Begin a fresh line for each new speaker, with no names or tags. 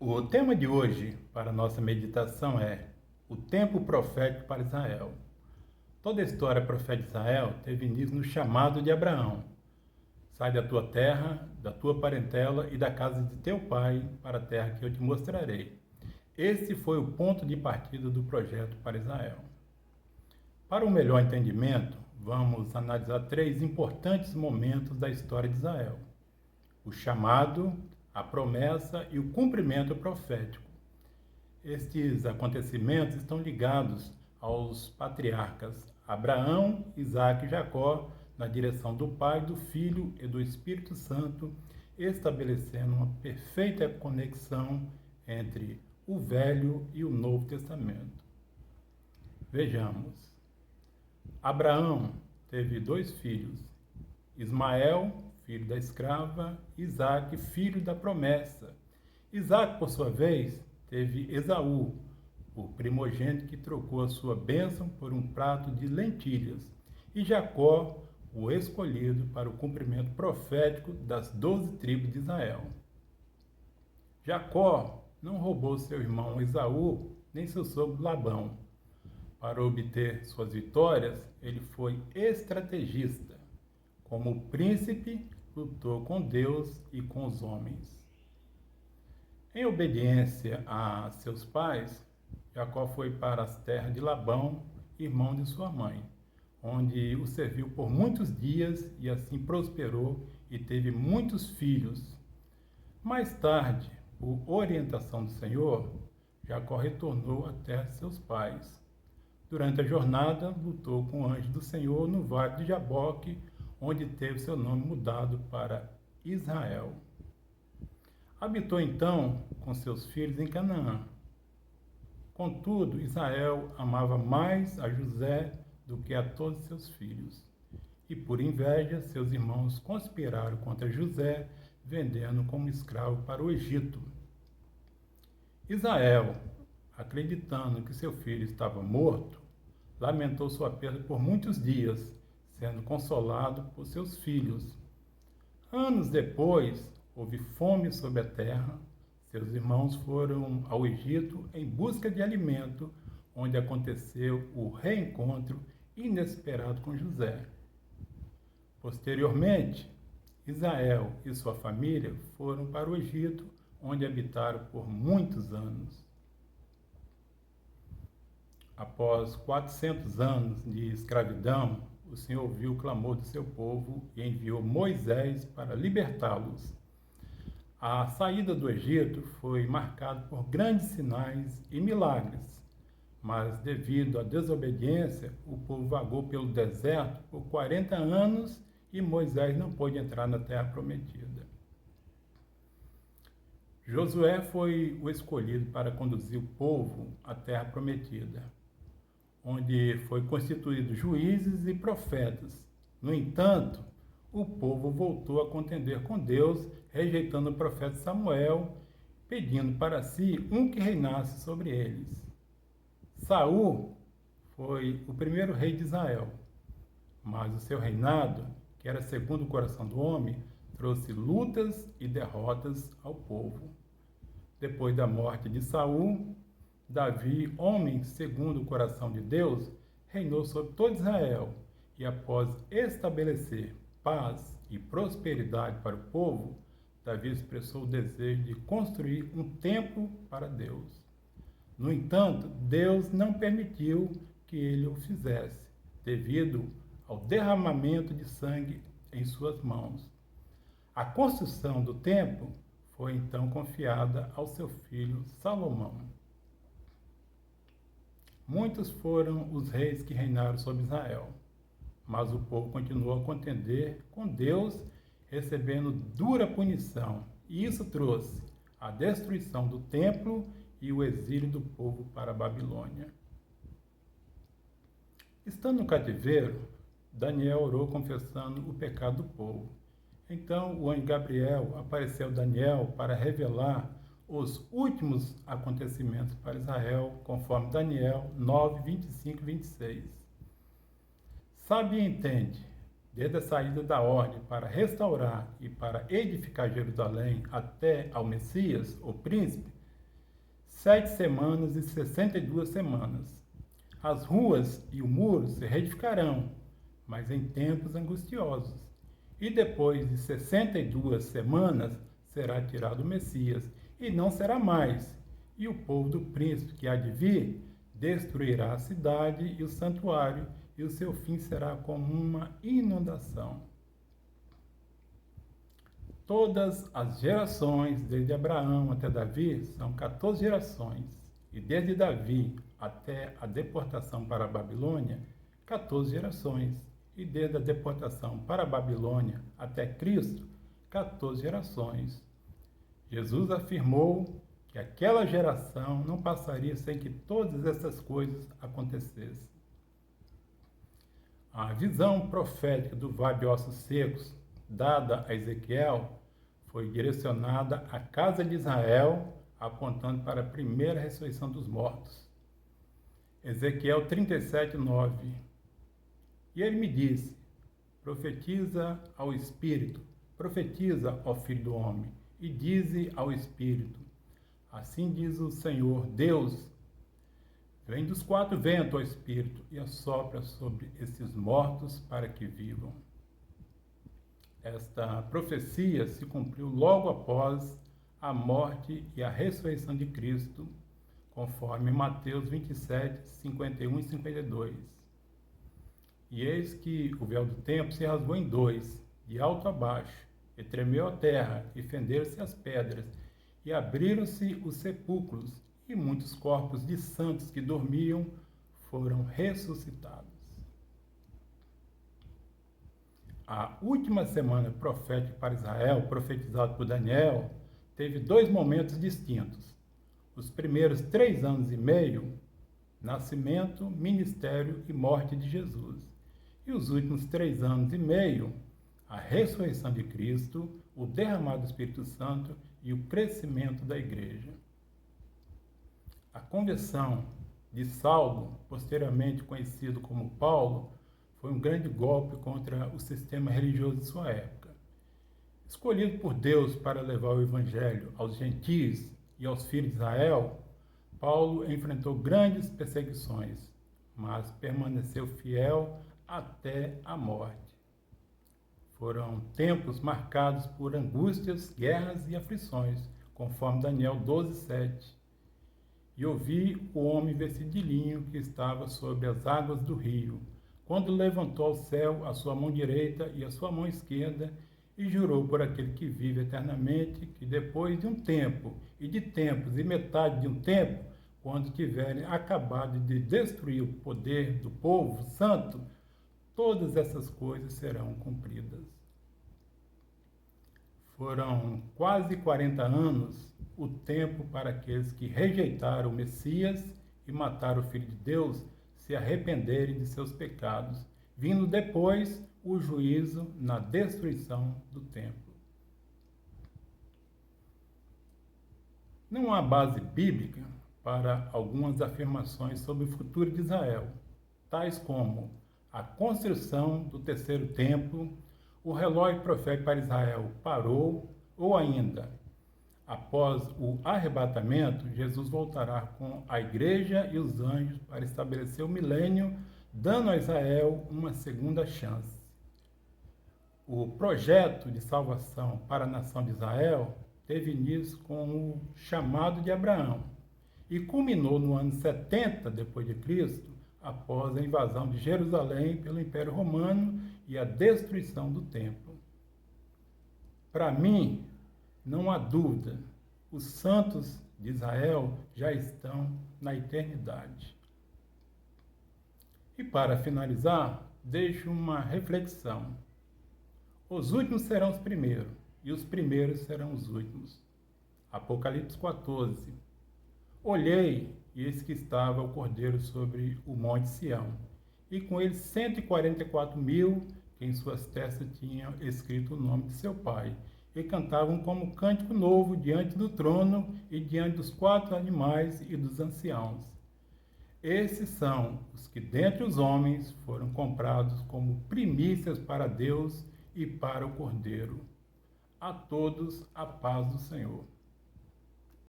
O tema de hoje para a nossa meditação é o tempo profético para Israel. Toda a história profética de Israel teve início no chamado de Abraão. Sai da tua terra, da tua parentela e da casa de teu pai para a terra que eu te mostrarei. Esse foi o ponto de partida do projeto para Israel. Para um melhor entendimento, vamos analisar três importantes momentos da história de Israel: o chamado, a promessa e o cumprimento profético. Estes acontecimentos estão ligados aos patriarcas Abraão, Isaque e Jacó, na direção do Pai, do Filho e do Espírito Santo, estabelecendo uma perfeita conexão entre o Velho e o Novo Testamento. Vejamos. Abraão teve 2 filhos, Ismael, filho da escrava, Isaque, filho da promessa. Isaque, por sua vez, teve Esaú, o primogênito que trocou a sua bênção por um prato de lentilhas, e Jacó, o escolhido para o cumprimento profético das 12 tribos de Israel. Jacó não roubou seu irmão Esaú, nem seu sogro Labão. Para obter suas vitórias, ele foi estrategista. Como príncipe, lutou com Deus e com os homens. Em obediência a seus pais, Jacó foi para as terras de Labão, irmão de sua mãe, onde o serviu por muitos dias e assim prosperou e teve muitos filhos. Mais tarde, por orientação do Senhor, Jacó retornou à terra de seus pais. Durante a jornada, lutou com o anjo do Senhor no vale de Jaboque, onde teve seu nome mudado para Israel. Habitou então com seus filhos em Canaã. Contudo, Israel amava mais a José do que a todos seus filhos. E por inveja, seus irmãos conspiraram contra José, vendendo como escravo para o Egito. Israel, acreditando que seu filho estava morto, lamentou sua perda por muitos dias, sendo consolado por seus filhos. Anos depois, houve fome sobre a terra. Seus irmãos foram ao Egito em busca de alimento, onde aconteceu o reencontro inesperado com José. Posteriormente, Israel e sua família foram para o Egito, onde habitaram por muitos anos. Após 400 anos de escravidão, o Senhor ouviu o clamor do seu povo e enviou Moisés para libertá-los. A saída do Egito foi marcada por grandes sinais e milagres, mas devido à desobediência, o povo vagou pelo deserto por 40 anos e Moisés não pôde entrar na terra prometida. Josué foi o escolhido para conduzir o povo à terra prometida, onde foi constituído juízes e profetas. No entanto, o povo voltou a contender com Deus, rejeitando o profeta Samuel, pedindo para si um que reinasse sobre eles. Saul foi o primeiro rei de Israel, mas o seu reinado, que era segundo o coração do homem, trouxe lutas e derrotas ao povo. Depois da morte de Saul, Davi, homem segundo o coração de Deus, reinou sobre todo Israel e, após estabelecer paz e prosperidade para o povo, Davi expressou o desejo de construir um templo para Deus. No entanto, Deus não permitiu que ele o fizesse, devido ao derramamento de sangue em suas mãos. A construção do templo foi então confiada ao seu filho Salomão. Muitos foram os reis que reinaram sobre Israel, mas o povo continuou a contender com Deus, recebendo dura punição, e isso trouxe a destruição do templo e o exílio do povo para a Babilônia. Estando no cativeiro, Daniel orou confessando o pecado do povo. Então o anjo Gabriel apareceu a Daniel para revelar os últimos acontecimentos para Israel, conforme Daniel 9, 25 e 26. Sabe e entende, desde a saída da ordem para restaurar e para edificar Jerusalém até ao Messias, o príncipe, 7 semanas e 62 semanas. As ruas e o muro se reedificarão, mas em tempos angustiosos. E depois de 62 semanas será tirado o Messias, e não será mais. E o povo do príncipe que há de vir destruirá a cidade e o santuário, e o seu fim será como uma inundação. Todas as gerações, desde Abraão até Davi, são 14 gerações, e desde Davi até a deportação para a Babilônia, 14 gerações, e desde a deportação para a Babilônia até Cristo, 14 gerações. Jesus afirmou que aquela geração não passaria sem que todas essas coisas acontecessem. A visão profética do vale de ossos secos, dada a Ezequiel, foi direcionada à casa de Israel, apontando para a primeira ressurreição dos mortos. Ezequiel 37:9. E ele me disse: profetiza ao Espírito, profetiza ao Filho do Homem, e dize ao Espírito: assim diz o Senhor Deus, vem dos 4 ventos, ó Espírito, e assopra sobre esses mortos para que vivam. Esta profecia se cumpriu logo após a morte e a ressurreição de Cristo, conforme Mateus 27, 51 e 52. E eis que o véu do templo se rasgou em 2, de alto a baixo, e tremeu a terra, e fenderam-se as pedras, e abriram-se os sepulcros, e muitos corpos de santos que dormiam foram ressuscitados. A última semana profética para Israel, profetizada por Daniel, teve 2 momentos distintos. Os primeiros 3 anos e meio, nascimento, ministério e morte de Jesus. E os últimos 3 anos e meio, a ressurreição de Cristo, o derramado do Espírito Santo e o crescimento da igreja. A conversão de Saulo, posteriormente conhecido como Paulo, foi um grande golpe contra o sistema religioso de sua época. Escolhido por Deus para levar o evangelho aos gentios e aos filhos de Israel, Paulo enfrentou grandes perseguições, mas permaneceu fiel até a morte. Foram tempos marcados por angústias, guerras e aflições, conforme Daniel 12:7. E ouvi o homem vestido de linho que estava sobre as águas do rio, quando levantou ao céu a sua mão direita e a sua mão esquerda, e jurou por aquele que vive eternamente, que depois de um tempo, e de tempos, e metade de um tempo, quando tiverem acabado de destruir o poder do povo santo, todas essas coisas serão cumpridas. Foram quase 40 anos o tempo para aqueles que rejeitaram o Messias e mataram o Filho de Deus se arrependerem de seus pecados, vindo depois o juízo na destruição do templo. Não há base bíblica para algumas afirmações sobre o futuro de Israel, tais como a construção do 3º templo, o relógio profético para Israel parou, ou ainda, após o arrebatamento, Jesus voltará com a igreja e os anjos para estabelecer o milênio, dando a Israel uma segunda chance. O projeto de salvação para a nação de Israel teve início com o chamado de Abraão e culminou no ano 70 depois de Cristo, após a invasão de Jerusalém pelo Império Romano e a destruição do templo. Para mim, não há dúvida, os santos de Israel já estão na eternidade. E para finalizar, deixo uma reflexão. Os últimos serão os primeiros, e os primeiros serão os últimos. Apocalipse 14. Olhei, e eis que estava o Cordeiro sobre o monte Sião, e com ele 144.000, que em suas testas tinham escrito o nome de seu Pai, e cantavam como cântico novo diante do trono e diante dos 4 animais e dos anciãos. Esses são os que dentre os homens foram comprados como primícias para Deus e para o Cordeiro. A todos a paz do Senhor.